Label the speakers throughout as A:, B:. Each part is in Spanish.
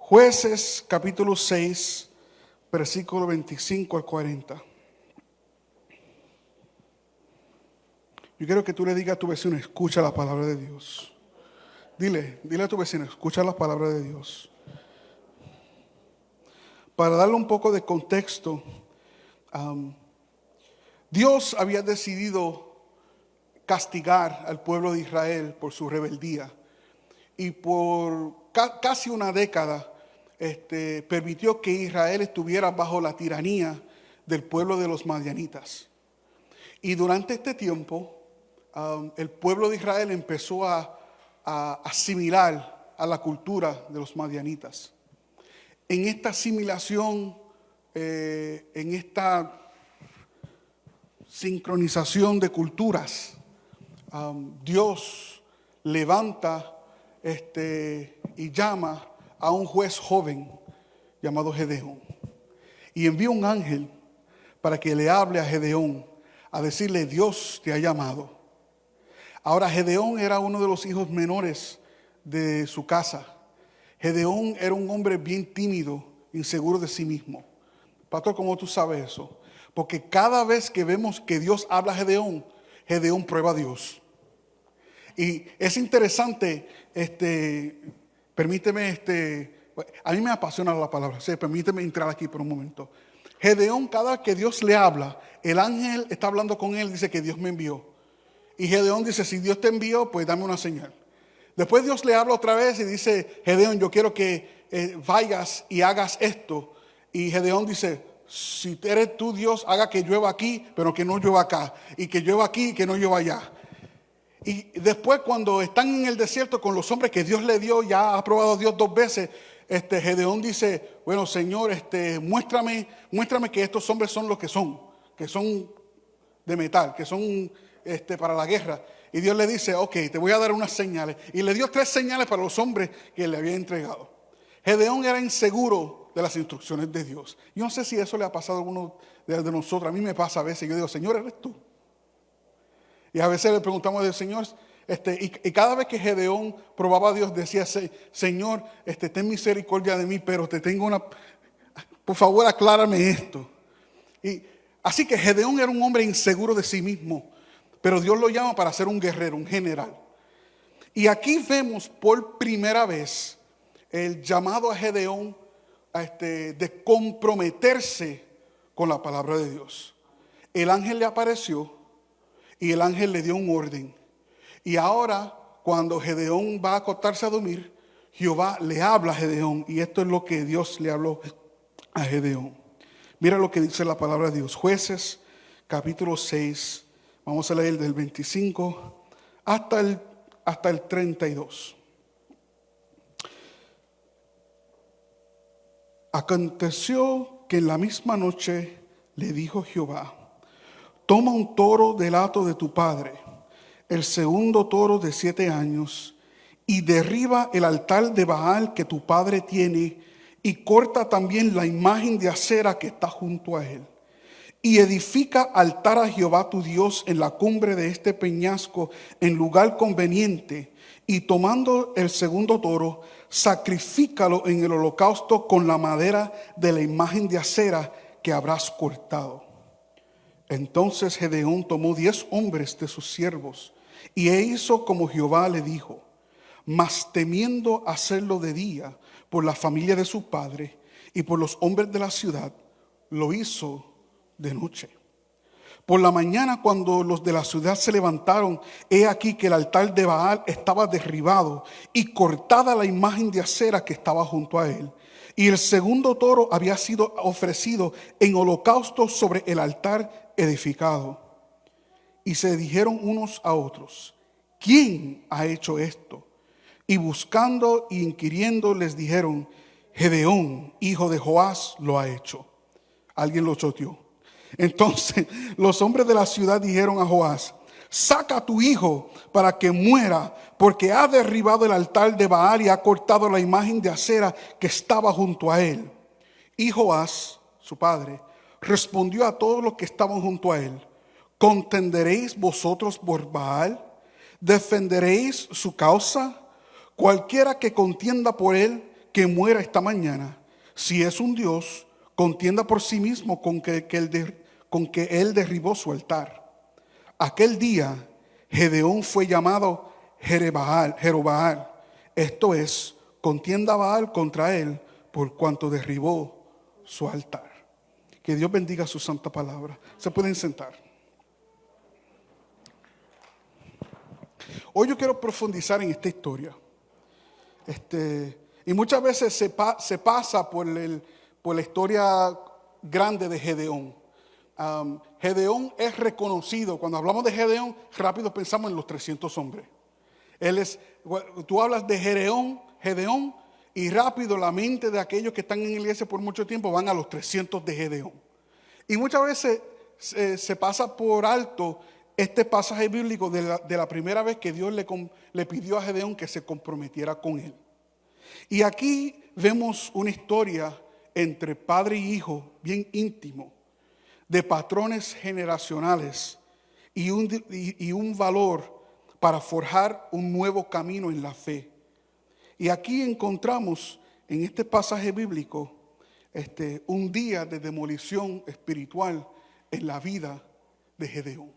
A: Jueces capítulo 6, versículo 25 al 40. Yo quiero que tú le digas a tu vecino, escucha la palabra de Dios. Dile a tu vecino, escucha la palabra de Dios. Para darle un poco de contexto, Dios había decidido castigar al pueblo de Israel por su rebeldía. Y por casi una década permitió que Israel estuviera bajo la tiranía del pueblo de los madianitas. Y durante este tiempo, el pueblo de Israel empezó a asimilar a la cultura de los madianitas. En esta asimilación, en esta sincronización de culturas, Dios levanta y llama a un juez joven llamado Gedeón, y envía un ángel para que le hable a Gedeón, a decirle: Dios te ha llamado. Ahora, Gedeón era uno de los hijos menores de su casa. Gedeón era un hombre bien tímido, inseguro de sí mismo. Pastor, ¿cómo tú sabes eso? Porque cada vez que vemos que Dios habla a Gedeón, Gedeón prueba a Dios. Y es interesante, permíteme, a mí me apasiona la palabra, permíteme entrar aquí por un momento. Gedeón, cada vez que Dios le habla, el ángel está hablando con él, dice que Dios me envió. Y Gedeón dice: si Dios te envió, pues dame una señal. Después Dios le habla otra vez y dice: Gedeón, yo quiero que vayas y hagas esto. Y Gedeón dice: si eres tú, Dios, haga que llueva aquí, pero que no llueva acá. Y que llueva aquí y que no llueva allá. Y después, cuando están en el desierto con los hombres que Dios le dio, ya ha probado a Dios 2 veces, Gedeón dice: bueno, Señor, muéstrame que estos hombres son los que son de metal, que son para la guerra. Y Dios le dice: ok, te voy a dar unas señales. Y le dio 3 señales para los hombres que le había entregado. Gedeón era inseguro de las instrucciones de Dios. Yo no sé si eso le ha pasado a alguno de nosotros. A mí me pasa a veces. Yo digo: Señor, ¿eres tú? Y a veces le preguntamos al Señor, y cada vez que Gedeón probaba a Dios, decía: Señor, ten misericordia de mí, pero te tengo por favor, aclárame esto. Y así que Gedeón era un hombre inseguro de sí mismo, pero Dios lo llama para ser un guerrero, un general. Y aquí vemos por primera vez el llamado a Gedeón de comprometerse con la palabra de Dios. El ángel le apareció y el ángel le dio un orden. Y ahora, cuando Gedeón va a acostarse a dormir, Jehová le habla a Gedeón, y esto es lo que Dios le habló a Gedeón. Mira lo que dice la palabra de Dios. Jueces capítulo 6, vamos a leer del 25 hasta el 32. Aconteció que en la misma noche le dijo Jehová: toma un toro del hato de tu padre, el segundo toro de 7 años, y derriba el altar de Baal que tu padre tiene, y corta también la imagen de acera que está junto a él. Y edifica altar a Jehová tu Dios en la cumbre de este peñasco, en lugar conveniente. Y tomando el segundo toro, sacrifícalo en el holocausto con la madera de la imagen de acera que habrás cortado. Entonces Gedeón tomó 10 hombres de sus siervos y hizo como Jehová le dijo, mas temiendo hacerlo de día por la familia de su padre y por los hombres de la ciudad, lo hizo de noche. Por la mañana, cuando los de la ciudad se levantaron, he aquí que el altar de Baal estaba derribado y cortada la imagen de acera que estaba junto a él. Y el segundo toro había sido ofrecido en holocausto sobre el altar edificado. Y se dijeron unos a otros: ¿quién ha hecho esto? Y buscando e inquiriendo les dijeron: Gedeón, hijo de Joás, lo ha hecho. Alguien lo choteó. Entonces los hombres de la ciudad dijeron a Joás: saca a tu hijo para que muera, porque ha derribado el altar de Baal y ha cortado la imagen de acera que estaba junto a él. Y Joás, su padre, respondió a todos los que estaban junto a él: ¿contenderéis vosotros por Baal? ¿Defenderéis su causa? Cualquiera que contienda por él, que muera esta mañana. Si es un Dios, contienda por sí mismo con que él derribó su altar. Aquel día, Gedeón fue llamado Jerobaal. Esto es, contienda Baal contra él por cuanto derribó su altar. Que Dios bendiga su santa palabra. Se pueden sentar. Hoy yo quiero profundizar en esta historia. Y muchas veces se pasa por la historia grande de Gedeón. Gedeón es reconocido. Cuando hablamos de Gedeón, rápido pensamos en los 300 hombres. Tú hablas de Gedeón, y rápido la mente de aquellos que están en la iglesia por mucho tiempo van a los 300 de Gedeón. Y muchas veces se pasa por alto este pasaje bíblico de la primera vez que Dios le pidió a Gedeón que se comprometiera con él. Y aquí vemos una historia entre padre y hijo bien íntimo, de patrones generacionales y un valor para forjar un nuevo camino en la fe. Y aquí encontramos en este pasaje bíblico un día de demolición espiritual en la vida de Gedeón.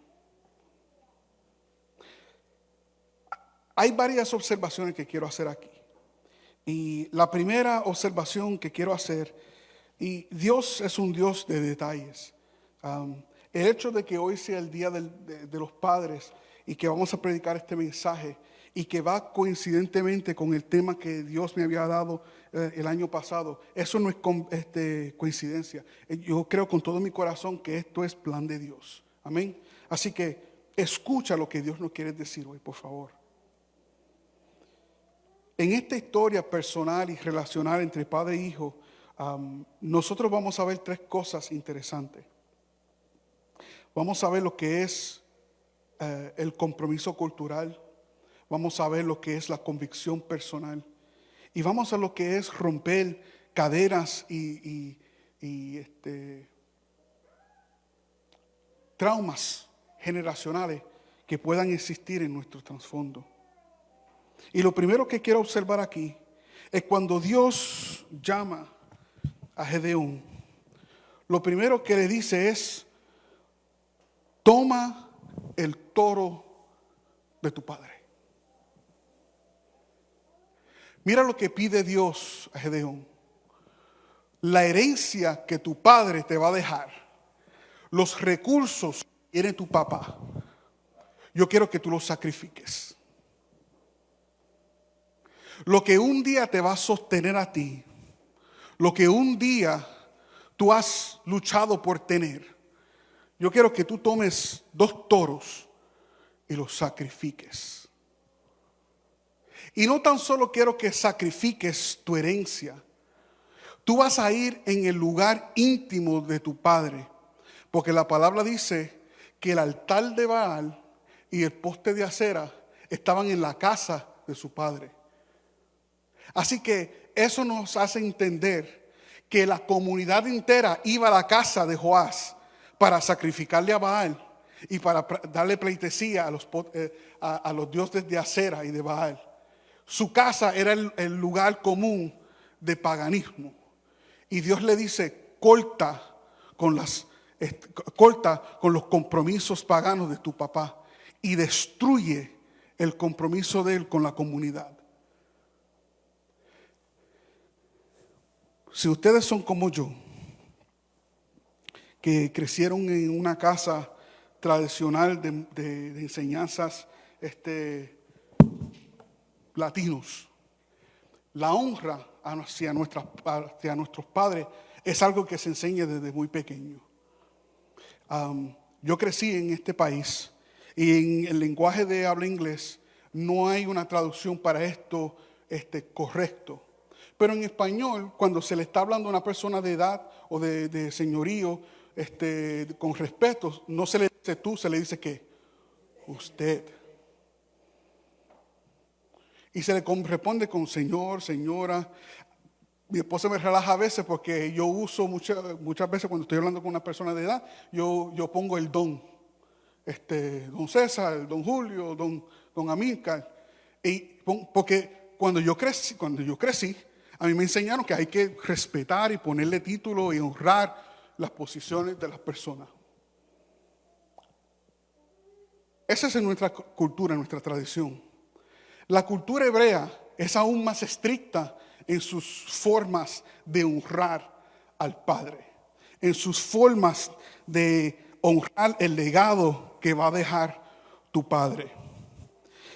A: Hay varias observaciones que quiero hacer aquí. Y la primera observación que quiero hacer, y Dios es un Dios de detalles. El hecho de que hoy sea el Día de los Padres y que vamos a predicar este mensaje y que va coincidentemente con el tema que Dios me había dado el año pasado, eso no es coincidencia. Yo creo con todo mi corazón que esto es plan de Dios. Amén. Así que escucha lo que Dios nos quiere decir hoy, por favor. En esta historia personal y relacional entre padre e hijo, nosotros vamos a ver tres cosas interesantes. Vamos a ver lo que es el compromiso cultural. Vamos a ver lo que es la convicción personal. Y vamos a lo que es romper cadenas y traumas generacionales que puedan existir en nuestro trasfondo. Y lo primero que quiero observar aquí es cuando Dios llama a Gedeón, lo primero que le dice es: toma el toro de tu padre. Mira lo que pide Dios a Gedeón: la herencia que tu padre te va a dejar, los recursos que tiene tu papá, yo quiero que tú los sacrifiques. Lo que un día te va a sostener a ti, lo que un día tú has luchado por tener, yo quiero que tú tomes 2 toros y los sacrifiques. Y no tan solo quiero que sacrifiques tu herencia, tú vas a ir en el lugar íntimo de tu padre, porque la palabra dice que el altar de Baal y el poste de acera estaban en la casa de su padre. Así que eso nos hace entender que la comunidad entera iba a la casa de Joás para sacrificarle a Baal y para darle pleitesía a los dioses de Acera y de Baal. Su casa era el lugar común de paganismo. Y Dios le dice: corta con los compromisos paganos de tu papá y destruye el compromiso de él con la comunidad. Si ustedes son como yo, que crecieron en una casa tradicional de enseñanzas latinos, la honra hacia nuestros padres es algo que se enseña desde muy pequeño. Yo crecí en este país y en el lenguaje de habla inglés no hay una traducción para esto correcto. Pero en español, cuando se le está hablando a una persona de edad o de señorío, con respeto, no se le dice tú, se le dice ¿qué? Usted. Y se le responde con señor, señora. Mi esposa me relaja a veces porque yo uso muchas veces cuando estoy hablando con una persona de edad, yo pongo el don. Don César, don Julio, don Amílcar. Porque cuando yo crecí, A mí me enseñaron que hay que respetar y ponerle título y honrar las posiciones de las personas. Esa es nuestra cultura, nuestra tradición. La cultura hebrea es aún más estricta en sus formas de honrar al Padre, en sus formas de honrar el legado que va a dejar tu Padre.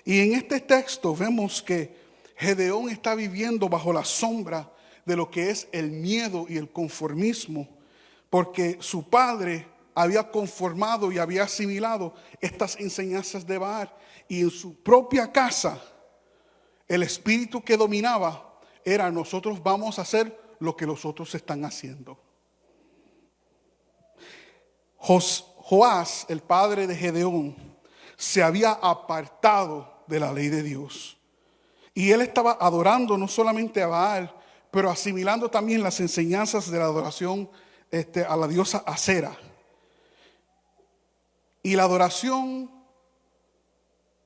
A: Y en este texto vemos que Gedeón está viviendo bajo la sombra de lo que es el miedo y el conformismo, porque su padre había conformado y había asimilado estas enseñanzas de Baal, y en su propia casa el espíritu que dominaba era: nosotros vamos a hacer lo que los otros están haciendo. Joás, el padre de Gedeón, se había apartado de la ley de Dios. Y él estaba adorando no solamente a Baal, pero asimilando también las enseñanzas de la adoración a la diosa Acera. Y la adoración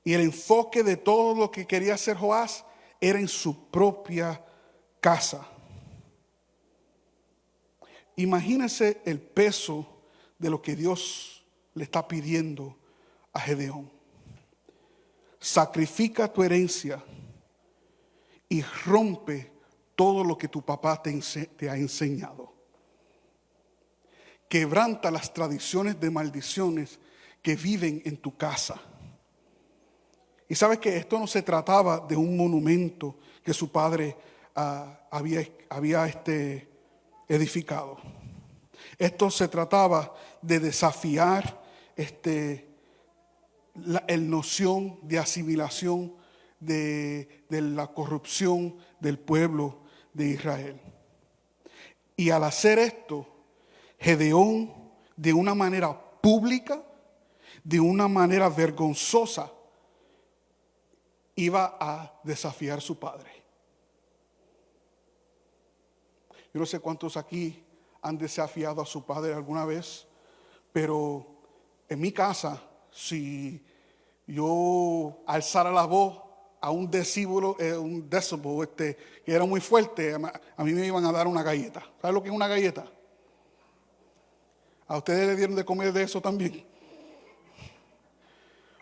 A: y el enfoque de todo lo que quería hacer Joás era en su propia casa. Imagínense el peso de lo que Dios le está pidiendo a Gedeón. Sacrifica tu herencia y rompe todo lo que tu papá te ha enseñado. Quebranta las tradiciones de maldiciones que viven en tu casa. Y sabes que esto no se trataba de un monumento que su padre había edificado. Esto se trataba de desafiar la noción de asimilación de la corrupción del pueblo de Israel. Y al hacer esto, Gedeón, de una manera pública, de una manera vergonzosa, iba a desafiar a su padre. Yo no sé cuántos aquí han desafiado a su padre alguna vez, pero en mi casa, si yo alzara la voz a un decibel que era muy fuerte, a mí me iban a dar una galleta. ¿Sabes lo que es una galleta? ¿A ustedes le dieron de comer de eso también?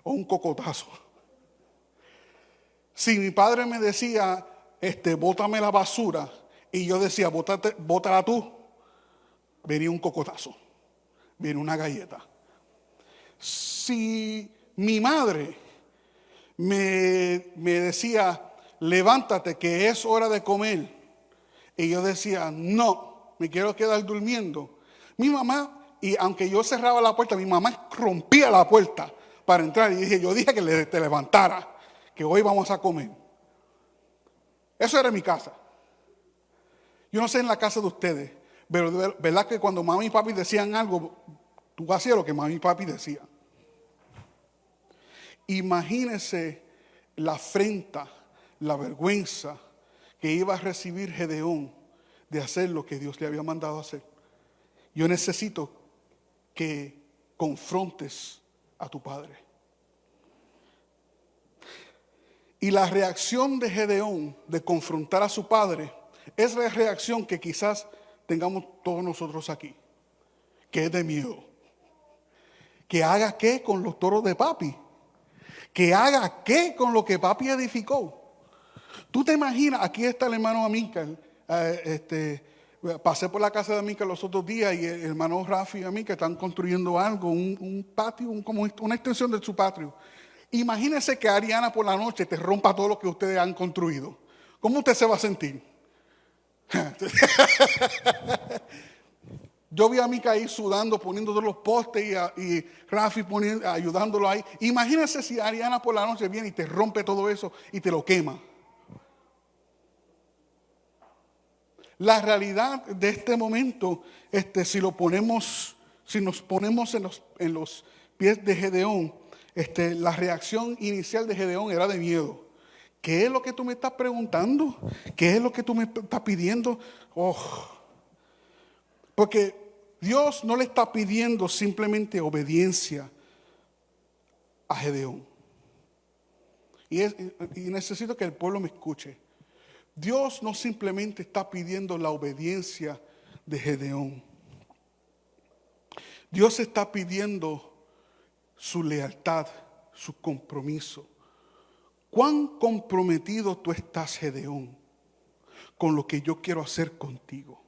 A: O un cocotazo. Si mi padre me decía, bótame la basura, y yo decía, bótala tú, venía un cocotazo, venía una galleta. Si mi madre me decía, levántate que es hora de comer, y yo decía, no, me quiero quedar durmiendo, mi mamá, y aunque yo cerraba la puerta, mi mamá rompía la puerta para entrar, y yo dije que te levantara, que hoy vamos a comer. Eso era mi casa. Yo no sé en la casa de ustedes, pero verdad que cuando mami y papi decían algo, tú hacías lo que mami y papi decían. Imagínense la afrenta, la vergüenza que iba a recibir Gedeón de hacer lo que Dios le había mandado hacer. Yo necesito que confrontes a tu padre. Y la reacción de Gedeón de confrontar a su padre es la reacción que quizás tengamos todos nosotros aquí, que es de miedo. ¿Que haga qué con los toros de papi? ¿Que haga qué con lo que papi edificó? Tú te imaginas, aquí está el hermano Amílcar, pasé por la casa de Amílcar los otros días y el hermano Rafi y Amílcar están construyendo algo, un patio, como una extensión de su patio. Imagínese que Ariana por la noche te rompa todo lo que ustedes han construido. ¿Cómo usted se va a sentir? Yo vi a Mica ahí sudando, poniendo todos los postes y Rafi ayudándolo ahí. Imagínese si Ariana por la noche viene y te rompe todo eso y te lo quema. La realidad de este momento, si nos ponemos en los pies de Gedeón, la reacción inicial de Gedeón era de miedo. ¿Qué es lo que tú me estás preguntando? ¿Qué es lo que tú me estás pidiendo? Porque Dios no le está pidiendo simplemente obediencia a Gedeón. Y necesito que el pueblo me escuche. Dios no simplemente está pidiendo la obediencia de Gedeón. Dios está pidiendo su lealtad, su compromiso. ¿Cuán comprometido tú estás, Gedeón, con lo que yo quiero hacer contigo?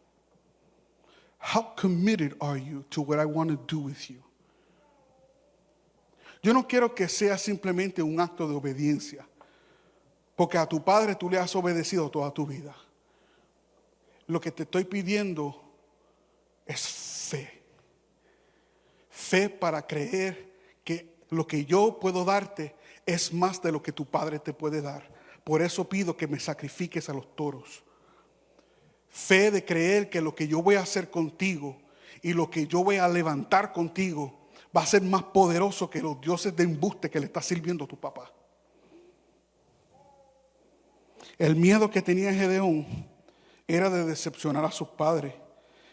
A: How committed are you to what I want to do with you? Yo no quiero que sea simplemente un acto de obediencia, porque a tu padre tú le has obedecido toda tu vida. Lo que te estoy pidiendo es fe. Fe para creer que lo que yo puedo darte es más de lo que tu padre te puede dar. Por eso pido que me sacrifiques a los toros. Fe de creer que lo que yo voy a hacer contigo y lo que yo voy a levantar contigo va a ser más poderoso que los dioses de embuste que le está sirviendo a tu papá. El miedo que tenía Gedeón era de decepcionar a sus padres,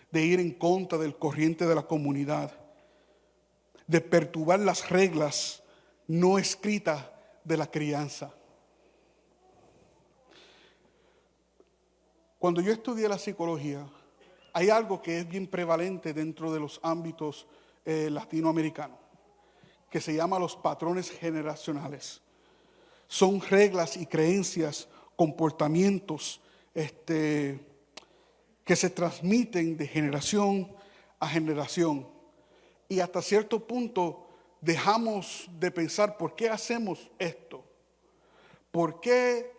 A: de ir en contra del corriente de la comunidad, de perturbar las reglas no escritas de la crianza. Cuando yo estudié la psicología, hay algo que es bien prevalente dentro de los ámbitos latinoamericanos, que se llama los patrones generacionales. Son reglas y creencias, comportamientos que se transmiten de generación a generación. Y hasta cierto punto dejamos de pensar, ¿por qué hacemos esto? ¿Por qué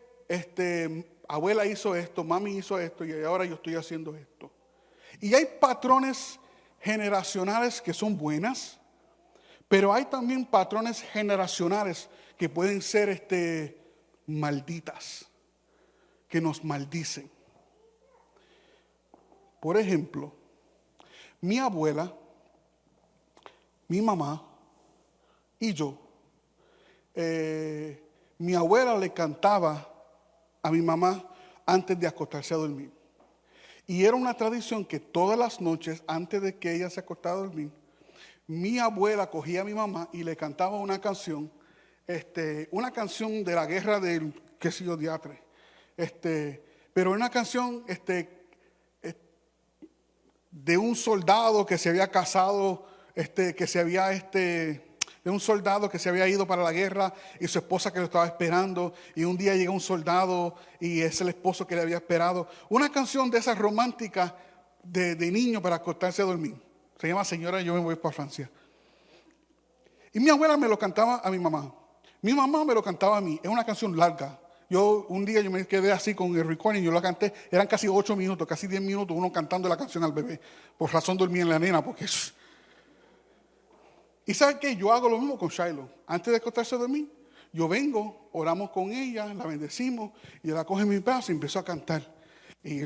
A: abuela hizo esto, mami hizo esto y ahora yo estoy haciendo esto? Y hay patrones generacionales que son buenas, pero hay también patrones generacionales que pueden ser malditas, que nos maldicen. Por ejemplo, mi abuela, mi mamá y yo, mi abuela le cantaba a mi mamá antes de acostarse a dormir. Y era una tradición que todas las noches, antes de que ella se acostara a dormir, mi abuela cogía a mi mamá y le cantaba una canción de la guerra del, qué sé yo, diatre. Pero una canción de un soldado que se había casado, de un soldado que se había ido para la guerra y su esposa que lo estaba esperando, y un día llega un soldado y es el esposo que le había esperado. Una canción de esas románticas de niño para acostarse a dormir. Se llama Señora, yo me voy para Francia. Y mi abuela me lo cantaba a mi mamá. Mi mamá me lo cantaba a mí. Es una canción larga. Un día yo me quedé así con el recording, yo la canté, eran casi 8 minutos, casi 10 minutos, uno cantando la canción al bebé. Por razón dormía en la nena, porque... Y ¿sabe qué? Yo hago lo mismo con Shiloh. Antes de acostarse a dormir, yo vengo, oramos con ella, la bendecimos, y ella la coge en mis brazos y empezó a cantar. Y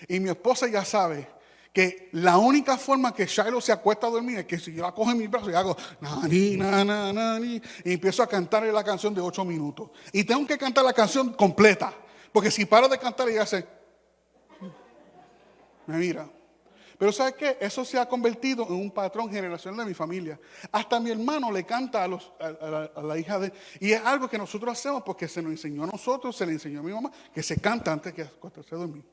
A: y mi esposa ya sabe que la única forma que Shiloh se acuesta a dormir es que si yo la cojo en mis brazos y hago y empiezo a cantarle la canción de 8 minutos. Y tengo que cantar la canción completa, porque si paro de cantar ella me mira. Pero ¿sabe qué? Eso se ha convertido en un patrón generacional de mi familia. Hasta mi hermano le canta a la hija de... Y es algo que nosotros hacemos porque se nos enseñó a nosotros, se le enseñó a mi mamá, que se canta antes de acostarse a dormir.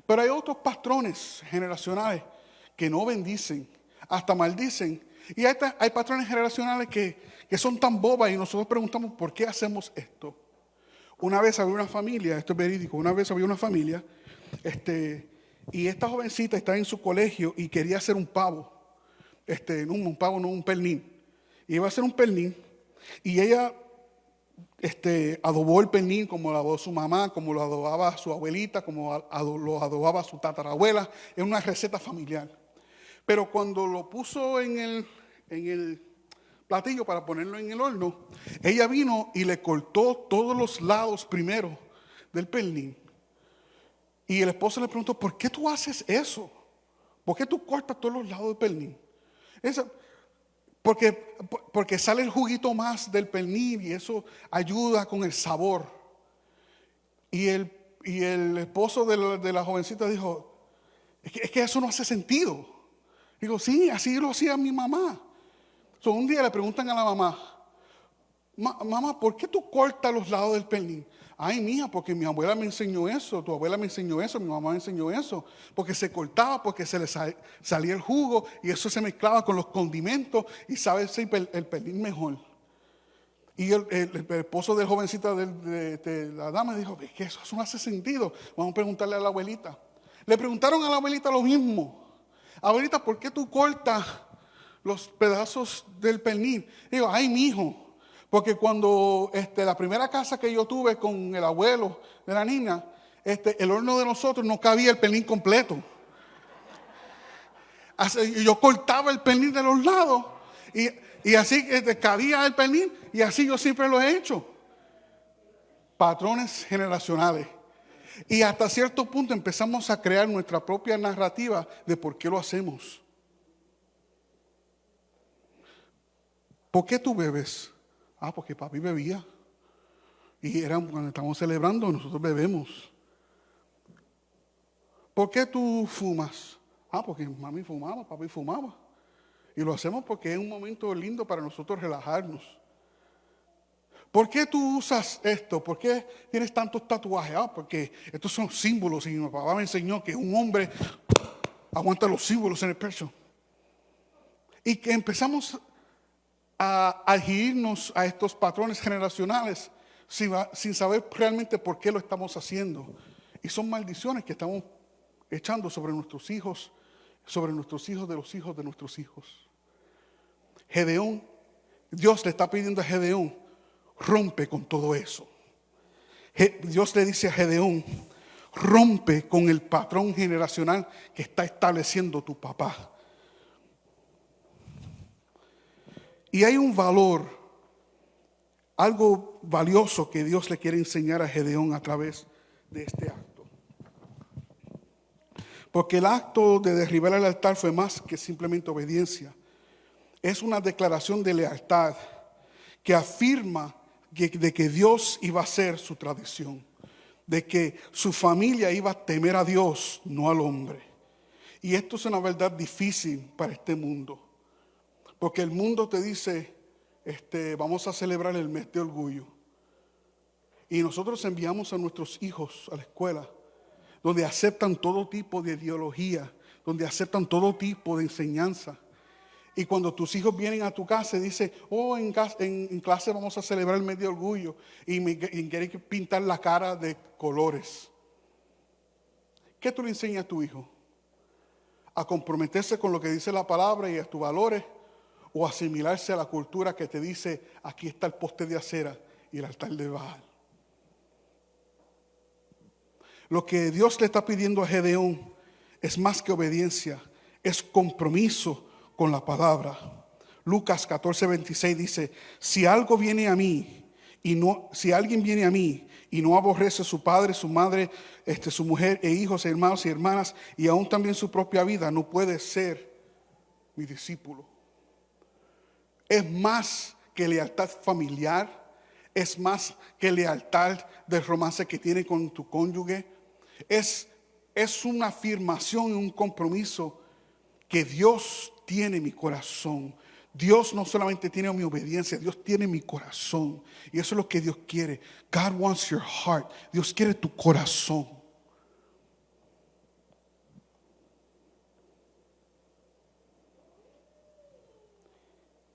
A: Pero hay otros patrones generacionales que no bendicen, hasta maldicen. Y hay patrones generacionales que son tan bobas y nosotros preguntamos, ¿por qué hacemos esto? Una vez había una familia, esto es verídico, una vez había una familia, y esta jovencita estaba en su colegio y quería hacer un pavo. Un pavo, no un pernil. Y iba a hacer un pernil. Y ella adobó el pernil como lo adobó su mamá, como lo adobaba su abuelita, como lo adobaba su tatarabuela. Es una receta familiar. Pero cuando lo puso en el platillo para ponerlo en el horno, ella vino y le cortó todos los lados primero del pernil. Y el esposo le preguntó, ¿por qué tú haces eso? ¿Por qué tú cortas todos los lados del pernil? Porque sale el juguito más del pernil y eso ayuda con el sabor. Y el esposo de la jovencita dijo, es que eso no hace sentido. Digo, sí, así lo hacía mi mamá. Un día le preguntan a la mamá, Mamá, ¿por qué tú cortas los lados del pernil? Ay, mija, porque mi abuela me enseñó eso, tu abuela me enseñó eso, mi mamá me enseñó eso. Porque se cortaba, porque se le salía el jugo y eso se mezclaba con los condimentos y sabe el pernil mejor. Y el esposo del jovencito de la dama dijo, es que eso no hace sentido. Vamos a preguntarle a la abuelita. Le preguntaron a la abuelita lo mismo. Abuelita, ¿por qué tú cortas los pedazos del pernil? Digo, ay, mijo. Porque cuando la primera casa que yo tuve con el abuelo de la niña, el horno de nosotros no cabía el pernil completo. Yo cortaba el pernil de los lados y así cabía el pernil y así yo siempre lo he hecho. Patrones generacionales. Y hasta cierto punto empezamos a crear nuestra propia narrativa de por qué lo hacemos. ¿Por qué tú bebes? Ah, porque papi bebía. Y cuando estamos celebrando, nosotros bebemos. ¿Por qué tú fumas? Ah, porque mami fumaba, papi fumaba. Y lo hacemos porque es un momento lindo para nosotros relajarnos. ¿Por qué tú usas esto? ¿Por qué tienes tantos tatuajes? Ah, porque estos son símbolos y mi papá me enseñó que un hombre aguanta los símbolos en el pecho. Y que empezamos a adherirnos a estos patrones generacionales sin saber realmente por qué lo estamos haciendo. Y son maldiciones que estamos echando sobre nuestros hijos de los hijos de nuestros hijos. Gedeón, Dios le está pidiendo a Gedeón, rompe con todo eso. Dios le dice a Gedeón, rompe con el patrón generacional que está estableciendo tu papá. Y hay un valor, algo valioso que Dios le quiere enseñar a Gedeón a través de este acto. Porque el acto de derribar el altar fue más que simplemente obediencia. Es una declaración de lealtad que afirma de que Dios iba a ser su tradición, de que su familia iba a temer a Dios, no al hombre. Y esto es una verdad difícil para este mundo, porque el mundo te dice, vamos a celebrar el mes de orgullo. Y nosotros enviamos a nuestros hijos a la escuela, donde aceptan todo tipo de ideología, donde aceptan todo tipo de enseñanza. Y cuando tus hijos vienen a tu casa y dicen, oh, en clase vamos a celebrar el mes de orgullo y quieren pintar la cara de colores. ¿Qué tú le enseñas a tu hijo? ¿A comprometerse con lo que dice la palabra y a tus valores? ¿O asimilarse a la cultura que te dice, aquí está el poste de acera y el altar de Baal? Lo que Dios le está pidiendo a Gedeón es más que obediencia, es compromiso con la palabra. Lucas 14:26 dice, si alguien viene a mí y no aborrece a su padre, su madre, su mujer e hijos, hermanos y hermanas, y aún también su propia vida, no puede ser mi discípulo. Es más que lealtad familiar, es más que lealtad del romance que tiene con tu cónyuge. Es una afirmación y un compromiso que Dios tiene mi corazón. Dios no solamente tiene mi obediencia, Dios tiene mi corazón. Y eso es lo que Dios quiere. God wants your heart. Dios quiere tu corazón.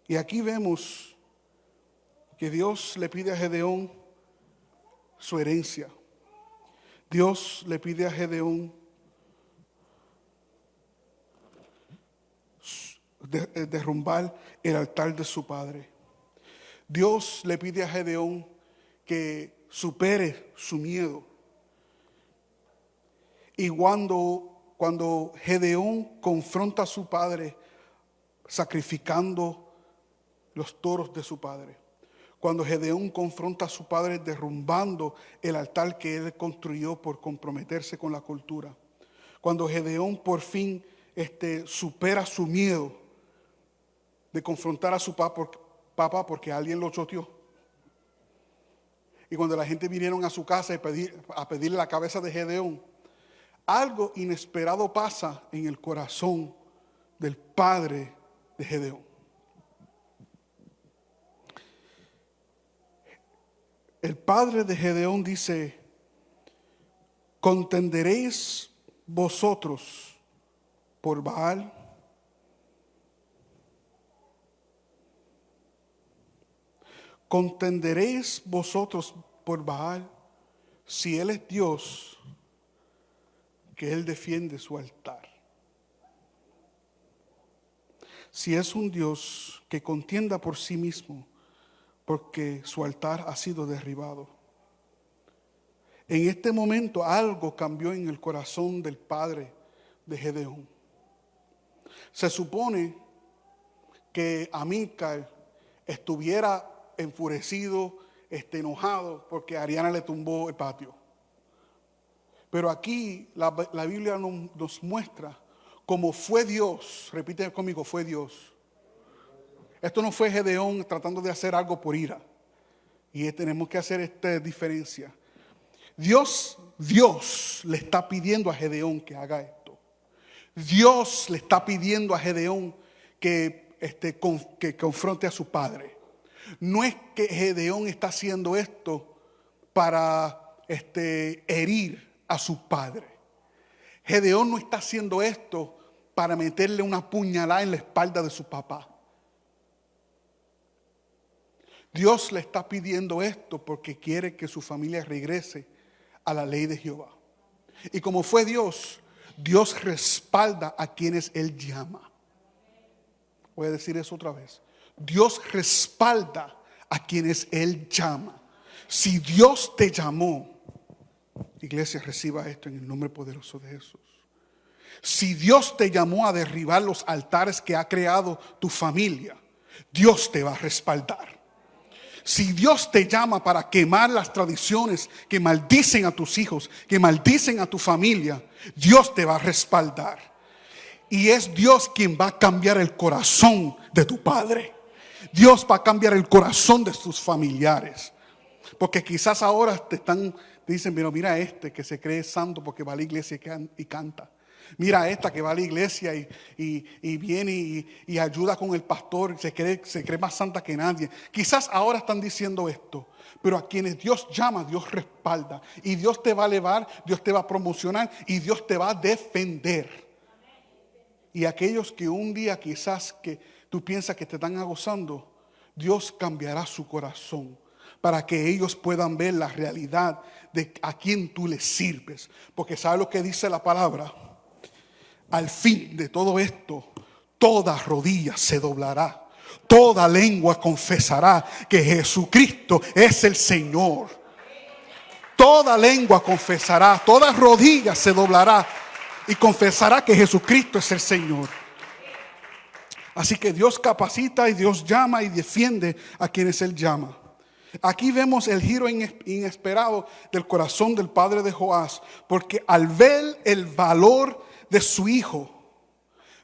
A: Y aquí vemos que Dios le pide a Gedeón su herencia. Dios le pide a Gedeón derrumbar el altar de su padre. Dios le pide a Gedeón que supere su miedo. Y cuando Gedeón confronta a su padre sacrificando los toros de su padre, cuando Gedeón confronta a su padre derrumbando el altar que él construyó por comprometerse con la cultura, cuando Gedeón por fin supera su miedo de confrontar a su papá porque alguien lo choteó. Y cuando la gente vinieron a su casa a pedirle la cabeza de Gedeón, algo inesperado pasa en el corazón del padre de Gedeón. el padre de Gedeón dice, ¿contenderéis vosotros por Baal? ¿Contenderéis vosotros por Baal? Si Él es Dios, que Él defiende su altar. Si es un Dios que contienda por sí mismo, porque su altar ha sido derribado. En este momento algo cambió en el corazón del padre de Gedeón. Se supone que Amílcar estuviera enfurecido, enojado, porque Ariana le tumbó el patio. Pero aquí la Biblia nos muestra cómo fue Dios. Repite conmigo, fue Dios. Esto no fue Gedeón tratando de hacer algo por ira. Y tenemos que hacer esta diferencia. Dios le está pidiendo a Gedeón que haga esto. Dios le está pidiendo a Gedeón que confronte a su padre. No es que Gedeón está haciendo esto para herir a su padre. Gedeón no está haciendo esto para meterle una puñalada en la espalda de su papá. Dios le está pidiendo esto porque quiere que su familia regrese a la ley de Jehová. Y como fue Dios, Dios respalda a quienes Él llama. Voy a decir eso otra vez. Dios respalda a quienes Él llama. Si Dios te llamó, iglesia, reciba esto en el nombre poderoso de Jesús. Si Dios te llamó a derribar los altares que ha creado tu familia, Dios te va a respaldar. Si Dios te llama para quemar las tradiciones que maldicen a tus hijos, que maldicen a tu familia, Dios te va a respaldar. Y es Dios quien va a cambiar el corazón de tu padre. Dios va a cambiar el corazón de tus familiares. Porque quizás ahora te dicen, pero mira que se cree santo porque va a la iglesia y canta. Mira esta que va a la iglesia y viene y ayuda con el pastor, se cree más santa que nadie. Quizás ahora están diciendo esto, pero a quienes Dios llama, Dios respalda. Y Dios te va a elevar, Dios te va a promocionar y Dios te va a defender. Y aquellos que un día quizás que tú piensas que te están acosando, Dios cambiará su corazón para que ellos puedan ver la realidad de a quién tú les sirves. Porque ¿sabe lo que dice la palabra? Al fin de todo esto, toda rodilla se doblará, toda lengua confesará que Jesucristo es el Señor. Toda lengua confesará, toda rodilla se doblará y confesará que Jesucristo es el Señor. Así que Dios capacita y Dios llama y defiende a quienes Él llama. Aquí vemos el giro inesperado del corazón del padre de Joás, porque al ver el valor de su hijo,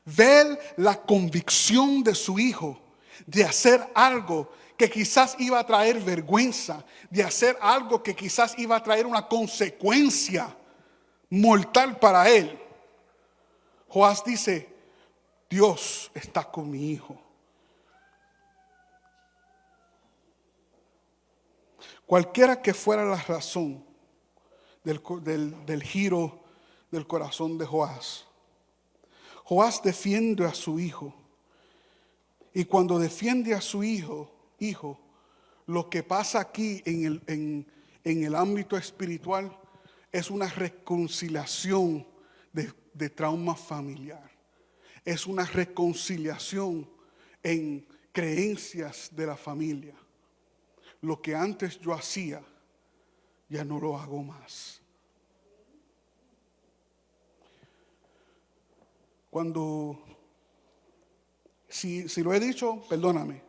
A: ver la convicción de su hijo de hacer algo que quizás iba a traer vergüenza, de hacer algo que quizás iba a traer una consecuencia mortal para él, Joás dice, Dios está con mi hijo. Cualquiera que fuera la razón del giro del corazón de Joás, Joás defiende a su hijo. Y cuando defiende a su hijo, lo que pasa aquí en el ámbito espiritual es una reconciliación de trauma familiar. Es una reconciliación en creencias de la familia. Lo que antes yo hacía, ya no lo hago más. Si lo he dicho, perdóname.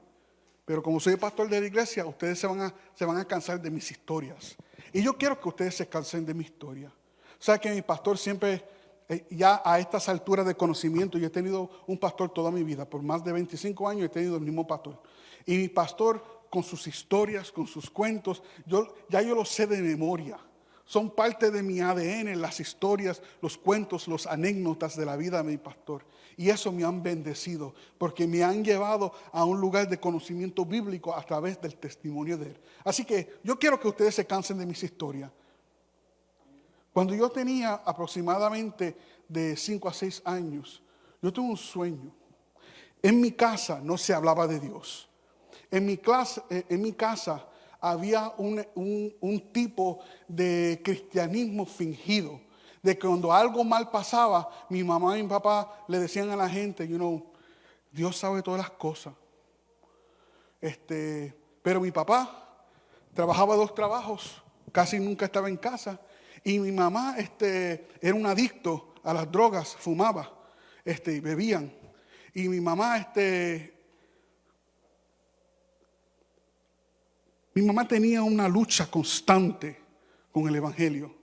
A: Pero como soy pastor de la iglesia, ustedes se van a cansar de mis historias. Y yo quiero que ustedes se cansen de mi historia. O sea que mi pastor siempre, ya a estas alturas de conocimiento, yo he tenido un pastor toda mi vida. Por más de 25 años he tenido el mismo pastor. Y mi pastor, con sus historias, con sus cuentos, yo lo sé de memoria. O son parte de mi ADN, las historias, los cuentos, las anécdotas de la vida de mi pastor. Y eso me han bendecido, porque me han llevado a un lugar de conocimiento bíblico a través del testimonio de él. Así que yo quiero que ustedes se cansen de mis historias. Cuando yo tenía aproximadamente de 5 a 6 años, yo tuve un sueño. En mi casa no se hablaba de Dios. En mi casa había un tipo de cristianismo fingido, de que cuando algo mal pasaba, mi mamá y mi papá le decían a la gente, Dios sabe todas las cosas. Pero mi papá trabajaba 2 trabajos, casi nunca estaba en casa, y mi mamá era un adicto a las drogas, fumaba, bebían, y mi mamá tenía una lucha constante con el evangelio,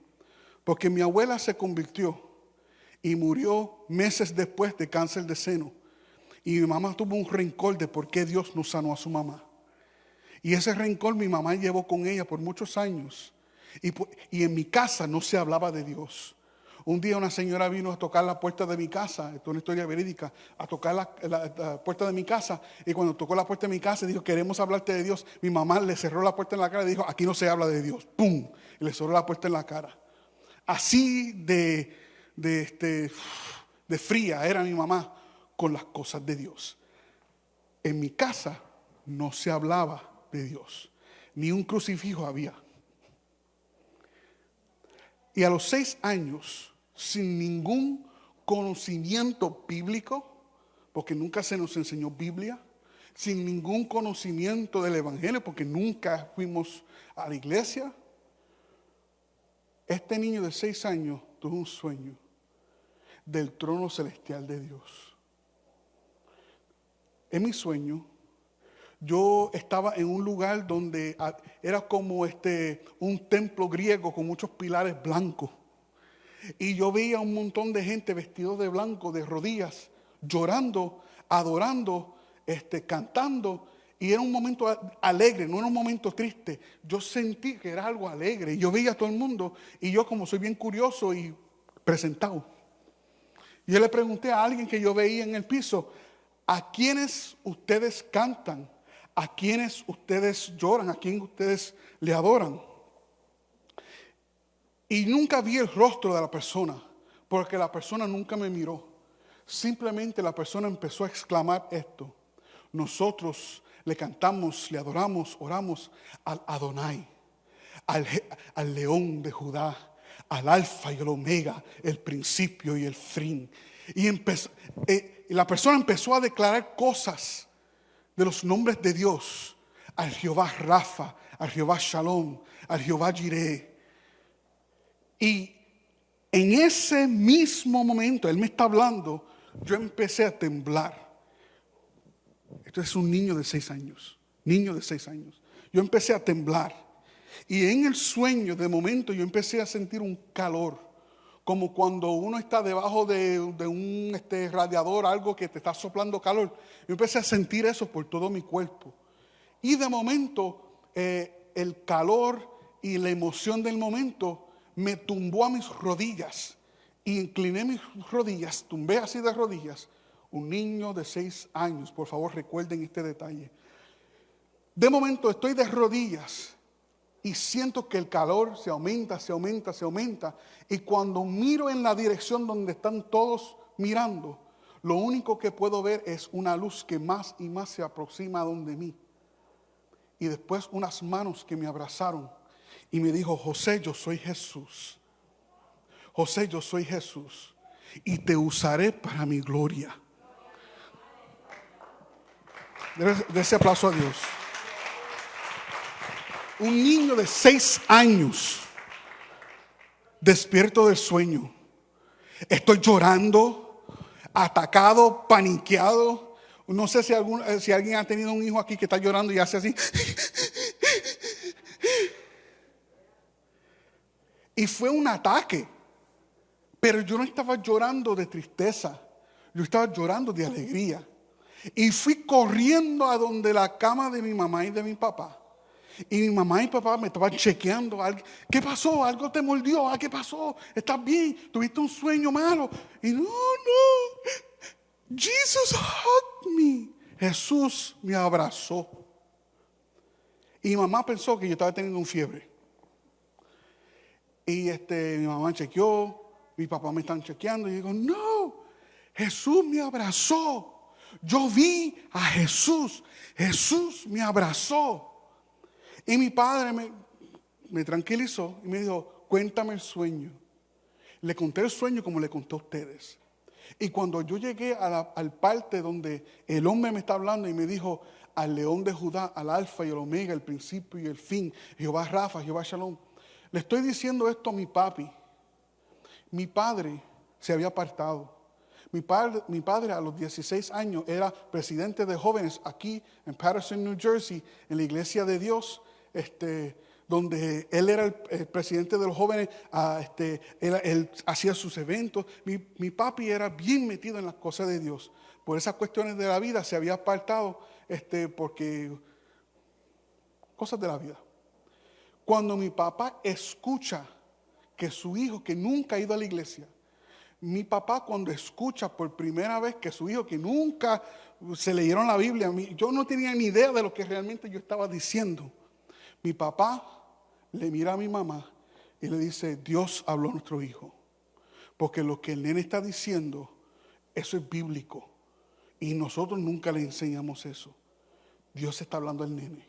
A: porque mi abuela se convirtió y murió meses después de cáncer de seno. Y mi mamá tuvo un rencor de por qué Dios no sanó a su mamá. Y ese rencor mi mamá llevó con ella por muchos años. Y en mi casa no se hablaba de Dios. Un día una señora vino a tocar la puerta de mi casa, esto es una historia verídica, a tocar la puerta de mi casa, y cuando tocó la puerta de mi casa dijo, queremos hablarte de Dios. Mi mamá le cerró la puerta en la cara y dijo, aquí no se habla de Dios. ¡Pum! Y le cerró la puerta en la cara. Así de fría era mi mamá con las cosas de Dios. En mi casa no se hablaba de Dios, ni un crucifijo había. Y a los 6 años, sin ningún conocimiento bíblico, porque nunca se nos enseñó Biblia, sin ningún conocimiento del evangelio, porque nunca fuimos a la iglesia, este niño de 6 años tuvo un sueño del trono celestial de Dios. En mi sueño, yo estaba en un lugar donde era como un templo griego con muchos pilares blancos. Y yo veía un montón de gente vestido de blanco, de rodillas, llorando, adorando, cantando. Y era un momento alegre, no era un momento triste. Yo sentí que era algo alegre. Y yo veía a todo el mundo. Y yo, como soy bien curioso y presentado, yo le pregunté a alguien que yo veía en el piso, ¿a quiénes ustedes cantan? ¿A quiénes ustedes lloran? ¿A quién ustedes le adoran? Y nunca vi el rostro de la persona, porque la persona nunca me miró. Simplemente la persona empezó a exclamar esto: nosotros le cantamos, le adoramos, oramos al Adonai, al león de Judá, al alfa y el omega, el principio y el fin. Y la persona empezó a declarar cosas de los nombres de Dios: al Jehová Rafa, al Jehová Shalom, al Jehová Jireh. Y en ese mismo momento, él me está hablando, yo empecé a temblar. Esto es un niño de 6 años, Yo empecé a temblar. Y en el sueño, de momento, yo empecé a sentir un calor, como cuando uno está debajo de un radiador, algo que te está soplando calor. Yo empecé a sentir eso por todo mi cuerpo. Y de momento, el calor y la emoción del momento me tumbó a mis rodillas. Y incliné mis rodillas, tumbé así de rodillas. Un niño de 6 años, por favor recuerden este detalle. De momento estoy de rodillas y siento que el calor se aumenta. Y cuando miro en la dirección donde están todos mirando, lo único que puedo ver es una luz que más y más se aproxima a donde mí. Y después unas manos que me abrazaron y me dijo: José, yo soy Jesús. José, yo soy Jesús y te usaré para mi gloria. De ese aplauso a Dios. Un niño de 6 años, despierto del sueño. Estoy llorando, atacado, paniqueado. No sé si alguien ha tenido un hijo aquí que está llorando y hace así. Y fue un ataque. Pero yo no estaba llorando de tristeza. Yo estaba llorando de alegría. Y fui corriendo a donde la cama de mi mamá y de mi papá. Y mi mamá y papá me estaban chequeando. ¿Qué pasó? ¿Algo te mordió? ¿Qué pasó? ¿Estás bien? ¿Tuviste un sueño malo? Y no. Jesus hugged me. Jesús me abrazó. Y mi mamá pensó que yo estaba teniendo un fiebre. Y mi mamá chequeó, mi papá me están chequeando. Y digo, no, Jesús me abrazó. Yo vi a Jesús. Jesús me abrazó. Y mi padre me tranquilizó y me dijo, cuéntame el sueño. Le conté el sueño como le conté a ustedes. Y cuando yo llegué al parte donde el hombre me está hablando y me dijo, al león de Judá, al alfa y el omega, el principio y el fin, Jehová Rafa, Jehová Shalom. Le estoy diciendo esto a mi papi. Mi padre se había apartado. Mi padre a los 16 años era presidente de jóvenes aquí en Paterson, New Jersey, en la iglesia de Dios, donde él era el presidente de los jóvenes. Él hacía sus eventos. Mi papi era bien metido en las cosas de Dios. Por esas cuestiones de la vida se había apartado, porque cosas de la vida. Cuando mi papá escucha que su hijo, que nunca ha ido a la iglesia, mi papá cuando escucha por primera vez que su hijo, que nunca se leyeron la Biblia, yo no tenía ni idea de lo que realmente yo estaba diciendo. Mi papá le mira a mi mamá y le dice, Dios habló a nuestro hijo. Porque lo que el nene está diciendo, eso es bíblico. Y nosotros nunca le enseñamos eso. Dios está hablando al nene.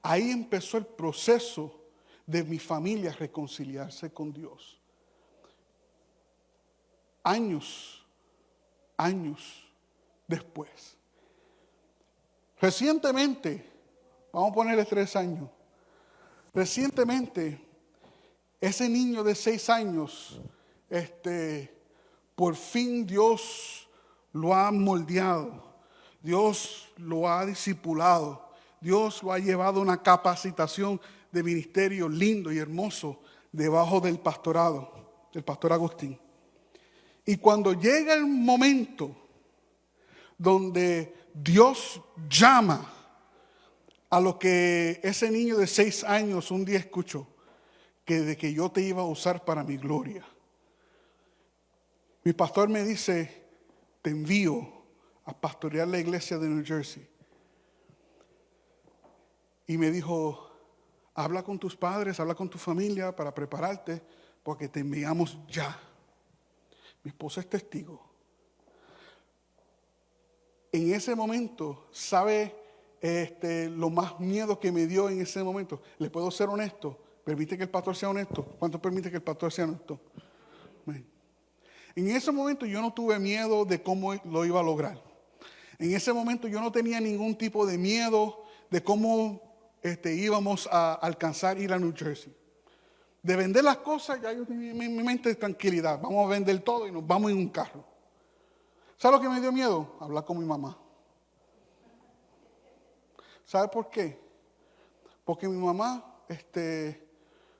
A: Ahí empezó el proceso de mi familia reconciliarse con Dios. Años después. Recientemente, vamos a ponerle 3 años. Recientemente, ese niño de 6 años, por fin Dios lo ha moldeado. Dios lo ha discipulado. Dios lo ha llevado a una capacitación de ministerio lindo y hermoso debajo del pastorado, del pastor Agustín. Y cuando llega el momento donde Dios llama a lo que ese niño de 6 años un día escuchó, de que yo te iba a usar para mi gloria. Mi pastor me dice, te envío a pastorear la iglesia de New Jersey. Y me dijo, habla con tus padres, habla con tu familia para prepararte, porque te enviamos ya. Mi esposa es testigo. En ese momento, ¿sabe lo más miedo que me dio en ese momento? ¿Le puedo ser honesto? ¿Permite que el pastor sea honesto? ¿Cuánto permite que el pastor sea honesto? En ese momento yo no tuve miedo de cómo lo iba a lograr. En ese momento yo no tenía ningún tipo de miedo de cómo íbamos a alcanzar ir a New Jersey. De vender las cosas, ya yo tenía en mi mente tranquilidad. Vamos a vender todo y nos vamos en un carro. ¿Sabe lo que me dio miedo? Hablar con mi mamá. ¿Sabe por qué? Porque mi mamá,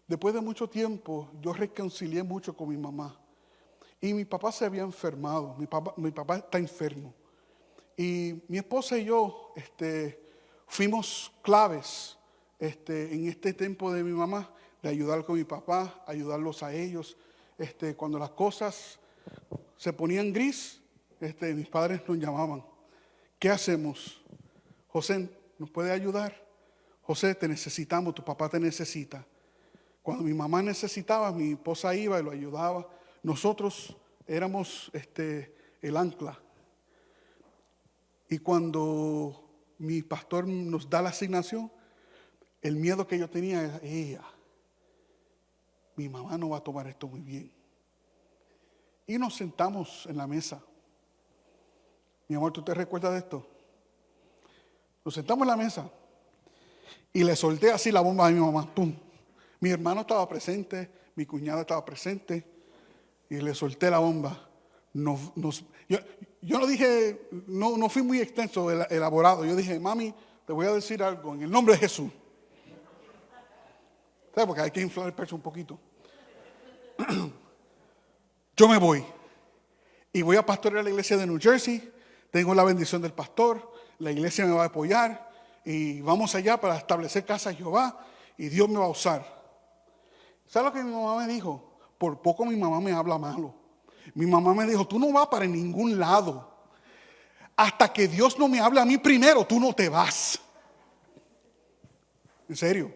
A: después de mucho tiempo, yo reconcilié mucho con mi mamá. Y mi papá se había enfermado. Mi papá está enfermo. Y mi esposa y yo, fuimos claves en este tiempo de mi mamá, de ayudar con mi papá, ayudarlos a ellos. Cuando las cosas se ponían gris, mis padres nos llamaban. ¿Qué hacemos? José, ¿nos puede ayudar? José, te necesitamos, tu papá te necesita. Cuando mi mamá necesitaba, mi esposa iba y lo ayudaba. Nosotros éramos el ancla. Y cuando mi pastor nos da la asignación, el miedo que yo tenía era, mi mamá no va a tomar esto muy bien. Y nos sentamos en la mesa. Mi amor, ¿tú te recuerdas de esto? Nos sentamos en la mesa y le solté así la bomba a mi mamá. ¡Pum! Mi hermano estaba presente, mi cuñada estaba presente y le solté la bomba. Yo no dije, no fui muy extenso, elaborado. Yo dije, mami, te voy a decir algo en el nombre de Jesús. ¿Sabes? Porque hay que inflar el pecho un poquito. Yo me voy y voy a pastorear la iglesia de New Jersey. Tengo la bendición del pastor, la iglesia me va a apoyar. y vamos allá para establecer casa a Jehová y Dios me va a usar. ¿Sabes lo que mi mamá me dijo? Por poco mi mamá me habla malo. Mi mamá me dijo, tú no vas para ningún lado. Hasta que Dios no me hable a mí primero, tú no te vas. En serio.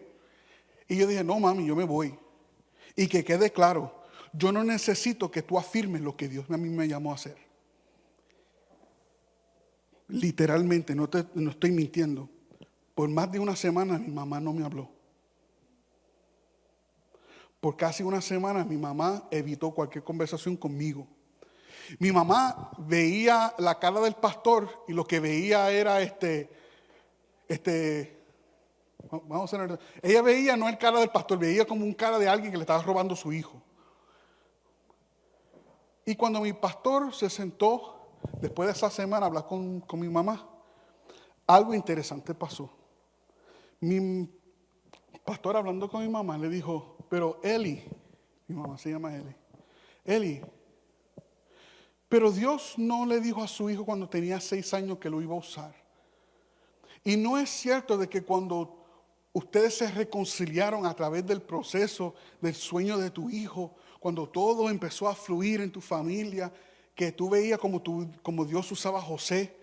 A: Y yo dije, no mami, yo me voy. Y que quede claro, yo no necesito que tú afirmes lo que Dios a mí me llamó a hacer. Literalmente, no estoy mintiendo. Por más de una semana mi mamá no me habló. Por casi una semana mi mamá evitó cualquier conversación conmigo. Mi mamá veía la cara del pastor y lo que veía era vamos a ver, ella veía no el cara del pastor, veía como un cara de alguien que le estaba robando su hijo. Y cuando mi pastor se sentó, después de esa semana, a hablar con mi mamá, algo interesante pasó. Mi pastor, hablando con mi mamá, le dijo, pero Eli, mi mamá se llama Eli, pero Dios no le dijo a su hijo cuando tenía 6 años que lo iba a usar. Y no es cierto de que cuando ustedes se reconciliaron a través del proceso del sueño de tu hijo, cuando todo empezó a fluir en tu familia, que tú veías como Dios usaba a José.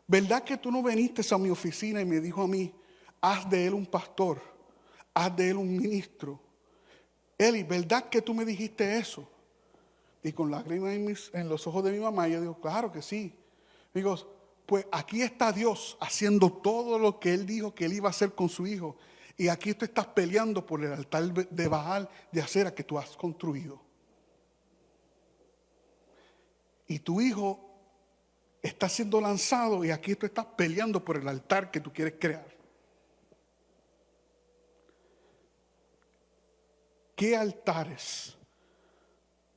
A: ¿Verdad que tú no viniste a mi oficina y me dijo a mí, haz de él un pastor, haz de él un ministro? Eli, ¿verdad que tú me dijiste eso? Y con lágrimas en los ojos de mi mamá, yo digo, claro que sí. Digo, pues aquí está Dios haciendo todo lo que Él dijo que Él iba a hacer con su hijo. Y aquí tú estás peleando por el altar de Baal de acera que tú has construido. Y tu hijo está siendo lanzado y aquí tú estás peleando por el altar que tú quieres crear. ¿Qué altares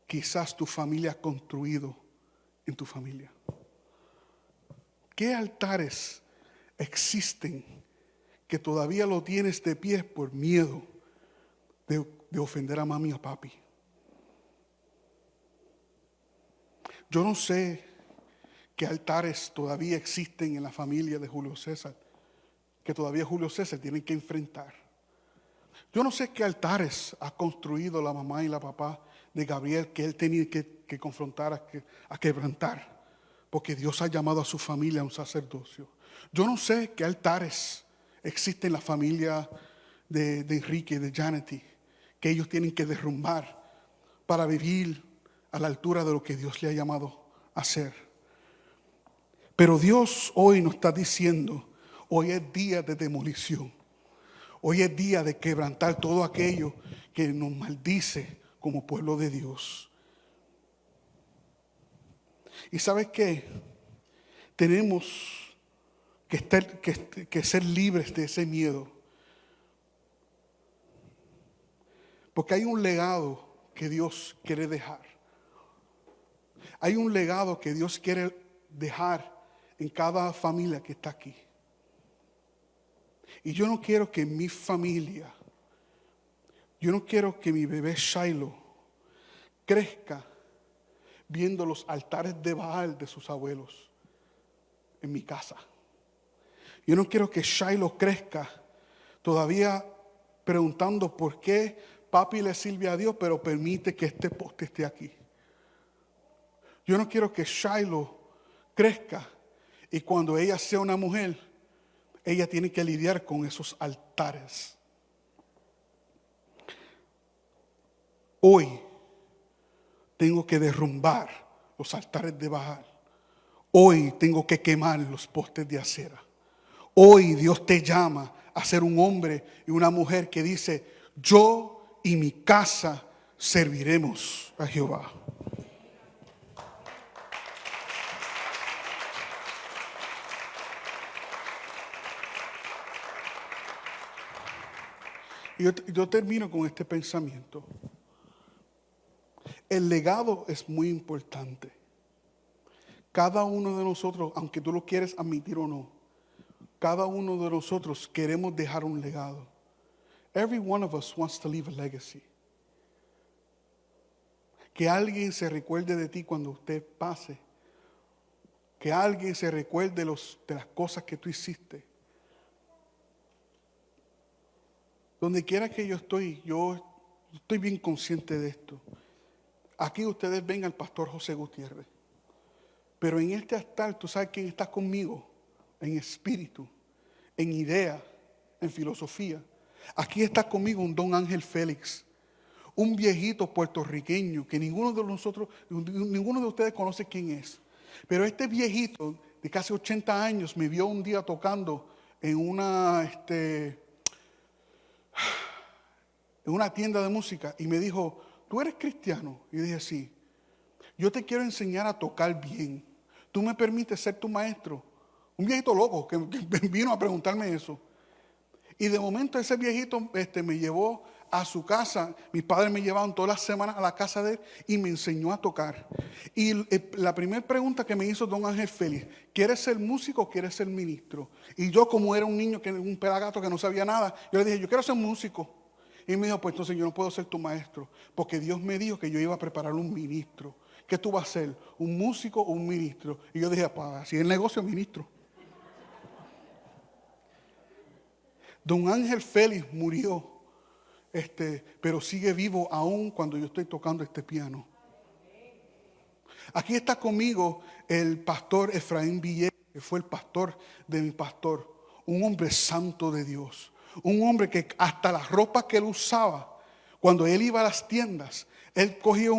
A: quizás tu familia ha construido en tu familia? ¿Qué altares existen que todavía lo tienes de pie por miedo de ofender a mami o a papi? Yo no sé qué altares todavía existen en la familia de Julio César, que todavía Julio César tiene que enfrentar. Yo no sé qué altares ha construido la mamá y la papá de Gabriel que él tenía que confrontar, a quebrantar, porque Dios ha llamado a su familia a un sacerdocio. Yo no sé qué altares existen en la familia de Enrique y de Janety, que ellos tienen que derrumbar para vivir a la altura de lo que Dios le ha llamado a hacer. Pero Dios hoy nos está diciendo, hoy es día de demolición. Hoy es día de quebrantar todo aquello que nos maldice como pueblo de Dios. ¿Y sabes qué? Tenemos que ser libres de ese miedo. Porque hay un legado que Dios quiere dejar. Hay un legado que Dios quiere dejar en cada familia que está aquí. Y yo no quiero que mi familia, yo no quiero que mi bebé Shiloh crezca viendo los altares de Baal de sus abuelos en mi casa. Yo no quiero que Shiloh crezca todavía preguntando por qué papi le sirve a Dios, pero permite que este poste esté aquí. Yo no quiero que Shiloh crezca y cuando ella sea una mujer, ella tiene que lidiar con esos altares. Hoy tengo que derrumbar los altares de Baal. Hoy tengo que quemar los postes de acera. Hoy Dios te llama a ser un hombre y una mujer que dice, yo y mi casa serviremos a Jehová. Y yo termino con este pensamiento. El legado es muy importante. Cada uno de nosotros, aunque tú lo quieres admitir o no, cada uno de nosotros queremos dejar un legado. Every one of us wants to leave a legacy. Que alguien se recuerde de ti cuando usted pase. Que alguien se recuerde de las cosas que tú hiciste. Donde quiera que yo estoy bien consciente de esto. Aquí ustedes ven al pastor José Gutiérrez. Pero en este altar, ¿tú sabes quién está conmigo? En espíritu, en idea, en filosofía. Aquí está conmigo un don Ángel Félix, un viejito puertorriqueño que ninguno de ustedes conoce quién es. Pero este viejito de casi 80 años me vio un día tocando en una tienda de música y me dijo, ¿tú eres cristiano? Y dije, sí. Yo te quiero enseñar a tocar bien. ¿Tú me permites ser tu maestro? Un viejito loco que vino a preguntarme eso. Y de momento ese viejito me llevó a su casa. Mis padres me llevaban todas las semanas a la casa de él y me enseñó a tocar. Y la primera pregunta que me hizo don Ángel Félix, ¿quieres ser músico o quieres ser ministro? Y yo, como era un niño, un pelagato que no sabía nada, yo le dije, yo quiero ser músico. Y me dijo, pues entonces yo no puedo ser tu maestro, porque Dios me dijo que yo iba a preparar un ministro. ¿Qué tú vas a ser? ¿Un músico o un ministro? Y yo dije, pues si es el negocio, ministro. Don Ángel Félix murió, pero sigue vivo aún cuando yo estoy tocando este piano. Aquí está conmigo el pastor Efraín Villegas, que fue el pastor de mi pastor, un hombre santo de Dios, un hombre que hasta la ropa que él usaba, cuando él iba a las tiendas, él cogía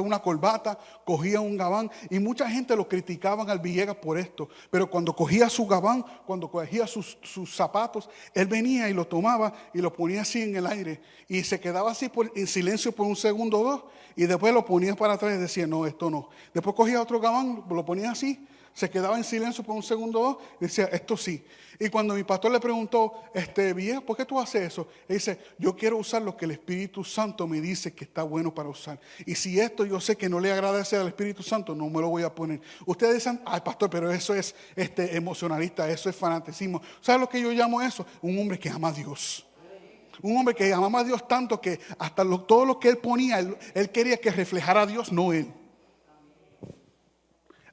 A: una corbata, cogía un gabán, y mucha gente lo criticaban al Villegas por esto. Pero cuando cogía su gabán, cuando cogía sus zapatos, él venía y lo tomaba y lo ponía así en el aire. Y se quedaba así en silencio por un segundo o dos, y después lo ponía para atrás y decía, no, esto no. Después cogía otro gabán, lo ponía así, se quedaba en silencio por un segundo o dos, y decía, esto sí. Y cuando mi pastor le preguntó, Villegas, ¿por qué tú haces eso? Él dice, yo quiero usar lo que el Espíritu Santo me dice que está bueno para usar. Y si esto yo sé que no le agradece al Espíritu Santo, no me lo voy a poner. Ustedes dicen, ay pastor, pero eso es emocionalista, eso es fanaticismo. ¿Sabes lo que yo llamo eso? Un hombre que ama a Dios. Un hombre que amaba a Dios tanto que hasta todo lo que él ponía, él quería que reflejara a Dios, no él.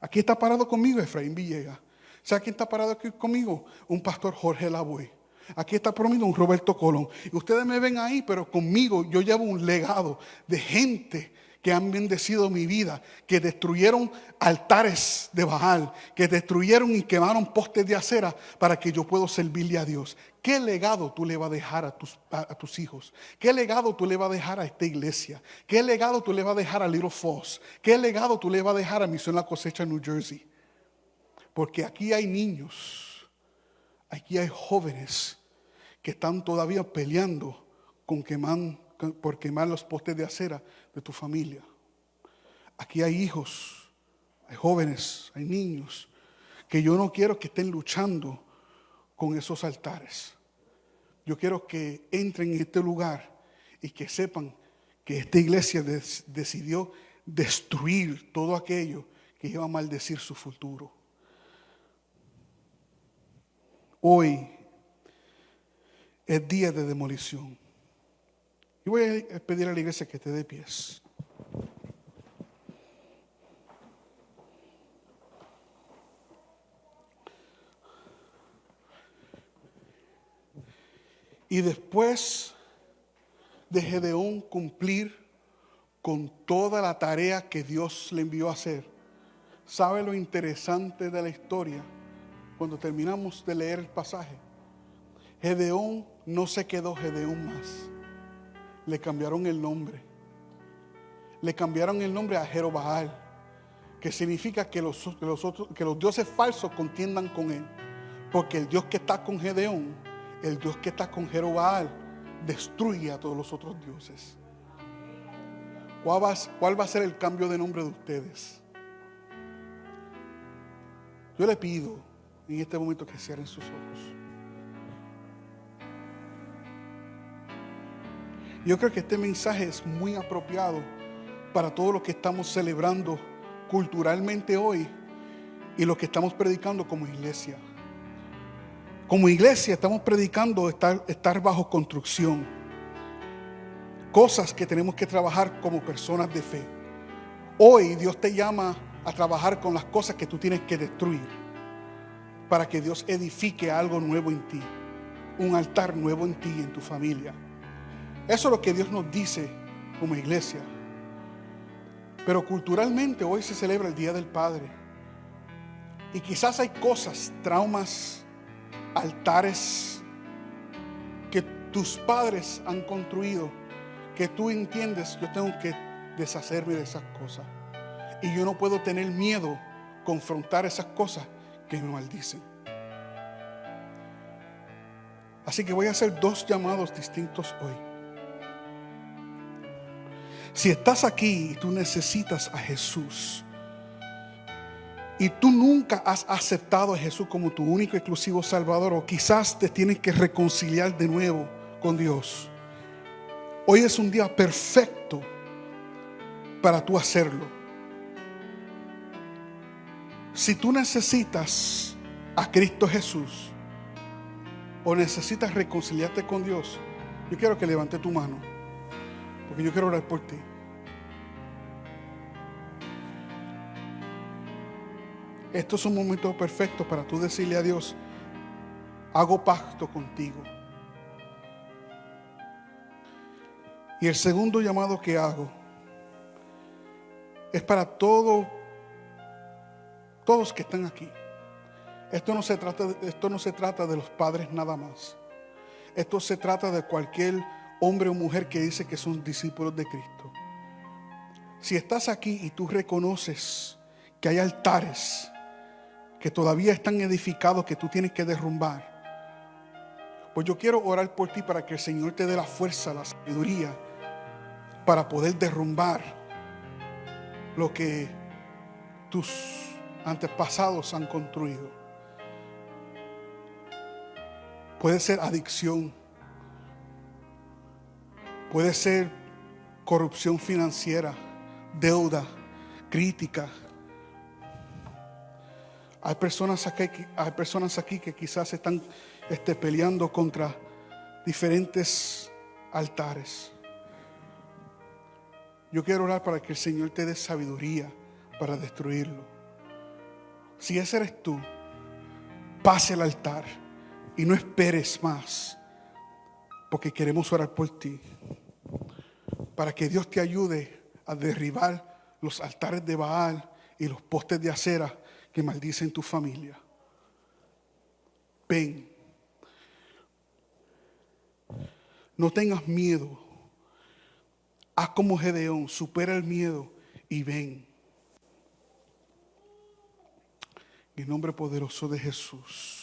A: Aquí está parado conmigo Efraín Villegas. ¿Sabe quién está parado aquí conmigo? Un pastor Jorge Lavoy. Aquí está conmigo un Roberto Colón. Y ustedes me ven ahí, pero conmigo yo llevo un legado de gente que han bendecido mi vida, que destruyeron altares de Baal, que destruyeron y quemaron postes de acera para que yo pueda servirle a Dios. ¿Qué legado tú le vas a dejar a tus hijos? ¿Qué legado tú le vas a dejar a esta iglesia? ¿Qué legado tú le vas a dejar a Little Falls? ¿Qué legado tú le vas a dejar a Misión La Cosecha en New Jersey? Porque aquí hay niños, aquí hay jóvenes que están todavía peleando por quemar los postes de acera de tu familia. Aquí hay hijos, hay jóvenes, hay niños que yo no quiero que estén luchando con esos altares. Yo quiero que entren en este lugar y que sepan que esta iglesia decidió destruir todo aquello que iba a maldecir su futuro. Hoy es día de demolición. Y voy a pedir a la iglesia que te dé pies. Y después de Gedeón cumplir con toda la tarea que Dios le envió a hacer, ¿sabe lo interesante de la historia? Cuando terminamos de leer el pasaje, Gedeón no se quedó Gedeón más. Le cambiaron el nombre. Le cambiaron el nombre a Jerobaal, que significa que los dioses falsos contiendan con él. Porque el Dios que está con Gedeón, el Dios que está con Jerobaal, destruye a todos los otros dioses. ¿Cuál va a ser el cambio de nombre de ustedes? Yo le pido en este momento que cierren sus ojos. Yo creo que este mensaje es muy apropiado para todo lo que estamos celebrando culturalmente hoy y lo que estamos predicando como iglesia. Como iglesia estamos predicando estar bajo construcción. Cosas que tenemos que trabajar como personas de fe. Hoy Dios te llama a trabajar con las cosas que tú tienes que destruir para que Dios edifique algo nuevo en ti. un altar nuevo en ti y en tu familia. Eso es lo que Dios nos dice como iglesia. Pero culturalmente hoy se celebra el Día del Padre. Y quizás hay cosas, traumas, altares que tus padres han construido, que tú entiendes, yo tengo que deshacerme de esas cosas. Y yo no puedo tener miedo confrontar esas cosas que me maldicen. Así que voy a hacer 2 llamados distintos hoy. Si estás aquí y tú necesitas a Jesús y tú nunca has aceptado a Jesús como tu único y exclusivo Salvador, o quizás te tienes que reconciliar de nuevo con Dios, hoy es un día perfecto para tú hacerlo. Si tú necesitas a Cristo Jesús o necesitas reconciliarte con Dios, yo quiero que levantes tu mano, porque yo quiero orar por ti. Esto es un momento perfecto para tú decirle a Dios: hago pacto contigo. Y el segundo llamado que hago es para todos que están aquí. Esto no se trata de los padres nada más. Esto se trata de cualquier hombre o mujer que dice que son discípulos de Cristo. Si estás aquí y tú reconoces que hay altares que todavía están edificados, que tú tienes que derrumbar, pues yo quiero orar por ti para que el Señor te dé la fuerza, la sabiduría para poder derrumbar lo que tus antepasados han construido. Puede ser adicción, puede ser corrupción financiera, deuda, crítica. Hay personas aquí que quizás están peleando contra diferentes altares. Yo quiero orar para que el Señor te dé sabiduría para destruirlo. Si ese eres tú, pase al altar y no esperes más, porque queremos orar por ti, para que Dios te ayude a derribar los altares de Baal y los postes de acera que maldicen tu familia. Ven, no tengas miedo. Haz como Gedeón, supera el miedo y ven. En el nombre poderoso de Jesús.